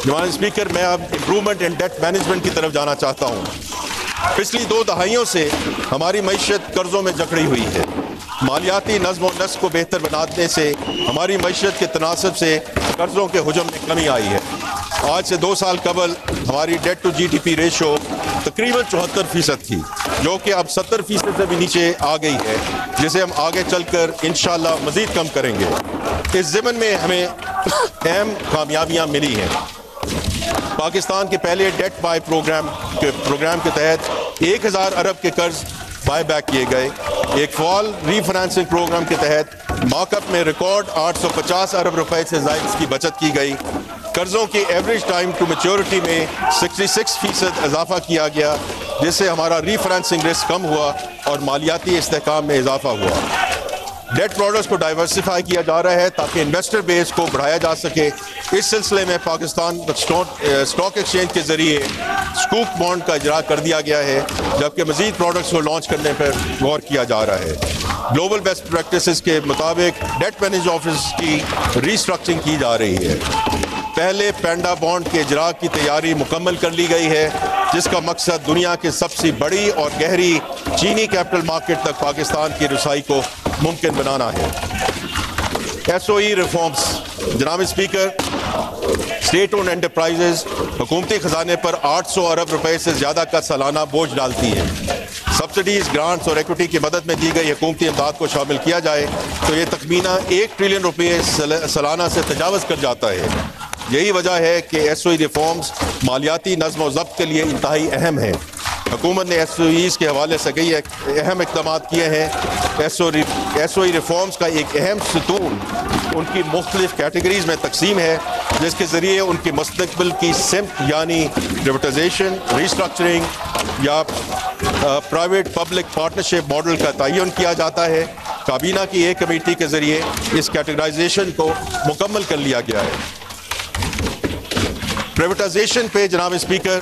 جناب اسپیکر، میں اب امپرومنٹ ان ڈیٹ مینجمنٹ کی طرف جانا چاہتا ہوں۔ پچھلی 2 دہائیوں سے ہماری معیشت قرضوں میں جکڑی ہوئی ہے۔ مالیاتی نظم و نسق کو بہتر بنانے سے ہماری معیشت کے تناسب سے قرضوں کے حجم میں کمی آئی ہے۔ آج سے 2 سال قبل ہماری debt to G D P ratio تقریباً 74% تھی، جو کہ اب 70% سے بھی نیچے آ گئی ہے، جسے ہم آگے چل کر انشاءاللہ مزید کم کریں گے۔ اس ضمن میں ہمیں اہم کامیابیاں ملی ہیں۔ پاکستان کے پہلے ڈیٹ بائی پروگرام کے تحت 1000 ارب کے قرض بائی بیک کیے گئے۔ ایک فعال ری فنانسنگ پروگرام کے تحت مارک اپ میں ریکارڈ 850 ارب روپے سے زائد کی بچت کی گئی۔ قرضوں کی ایوریج ٹائم ٹو میچورٹی میں 66% اضافہ کیا گیا، جس سے ہمارا ری فنانسنگ رسک کم ہوا اور مالیاتی استحکام میں اضافہ ہوا۔ ڈیٹ پروڈکٹس کو ڈائیورسیفائی کیا جا رہا ہے تاکہ انویسٹر بیس کو بڑھایا جا سکے۔ اس سلسلے میں پاکستان اسٹاک ایکسچینج کے ذریعے سکوک بانڈ کا اجرا کر دیا گیا ہے، جبکہ مزید پروڈکٹس کو لانچ کرنے پر غور کیا جا رہا ہے۔ گلوبل بیسٹ پریکٹسز کے مطابق ڈیٹ مینج آفس کی ری اسٹرکچرنگ کی جا رہی ہے۔ پہلے پینڈا بانڈ کے اجرا کی تیاری مکمل کر لی گئی ہے، جس کا مقصد دنیا کے سب سے بڑی اور گہری چینی کیپٹل مارکیٹ تک پاکستان کی رسائی کو ممکن بنانا ہے۔ ایس او ای ریفارمز۔ جناب اسپیکر، اسٹیٹ اونڈ انٹرپرائزز حکومتی خزانے پر 800 ارب روپے سے زیادہ کا سالانہ بوجھ ڈالتی ہے۔ سبسڈیز، گرانٹس اور ایکوٹی کی مدد میں دی گئی حکومتی امداد کو شامل کیا جائے تو یہ تخمینہ 1 ٹریلین روپے سالانہ سے تجاوز کر جاتا ہے۔ یہی وجہ ہے کہ ایس او ای ریفارمز مالیاتی نظم و ضبط کے لیے انتہائی اہم ہیں۔ حکومت نے ایس او ایز کے حوالے سے کئی اہم اقدامات کیے ہیں۔ ایس او ای ریفارمز کا ایک اہم ستون ان کی مختلف کیٹیگریز میں تقسیم ہے، جس کے ذریعے ان کی مستقبل کی سمت یعنی پرائیویٹائزیشن، ری اسٹرکچرنگ یا پرائیویٹ پبلک پارٹنرشپ ماڈل کا تعین کیا جاتا ہے۔ کابینہ کی ایک کمیٹی کے ذریعے اس کیٹیگرائزیشن کو مکمل کر لیا گیا ہے۔ پرائیویٹائزیشن پہ جناب اسپیکر،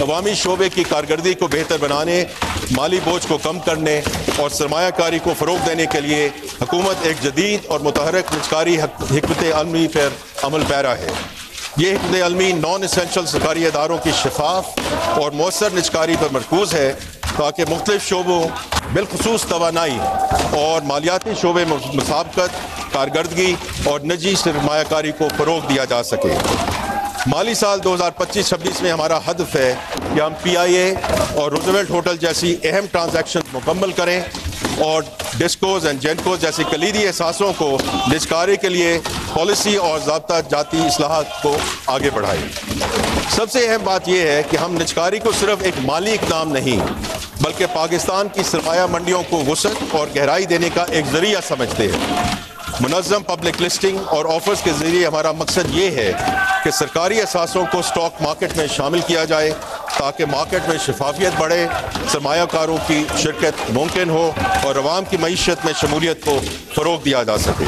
عوامی شعبے کی کارکردگی کو بہتر بنانے، مالی بوجھ کو کم کرنے اور سرمایہ کاری کو فروغ دینے کے لیے حکومت ایک جدید اور متحرک نجکاری حکمت عملی پر عمل پیرا ہے۔ یہ حکمت عملی نان اسینشل سرکاری اداروں کی شفاف اور مؤثر نجکاری پر مرکوز ہے تاکہ مختلف شعبوں بالخصوص توانائی اور مالیاتی شعبے میں مسابقت، کارکردگی اور نجی سرمایہ کاری کو فروغ دیا جا سکے۔ مالی سال 2025-26 میں ہمارا ہدف ہے کہ ہم پی آئی اے اور روزویلٹ ہوٹل جیسی اہم ٹرانزیکشن مکمل کریں اور ڈسکوز اینڈ جینکوز جیسی کلیدی احساسوں کو نجکاری کے لیے پالیسی اور ضابطہ جاتی اصلاحات کو آگے بڑھائیں۔ سب سے اہم بات یہ ہے کہ ہم نجکاری کو صرف ایک مالی اقدام نہیں بلکہ پاکستان کی سرمایہ منڈیوں کو وسعت اور گہرائی دینے کا ایک ذریعہ سمجھتے ہیں۔ منظم پبلک لسٹنگ اور آفرز کے ذریعے ہمارا مقصد یہ ہے کہ سرکاری اثاثوں کو اسٹاک مارکیٹ میں شامل کیا جائے تاکہ مارکیٹ میں شفافیت بڑھے، سرمایہ کاروں کی شرکت ممکن ہو اور عوام کی معیشت میں شمولیت کو فروغ دیا جا سکے۔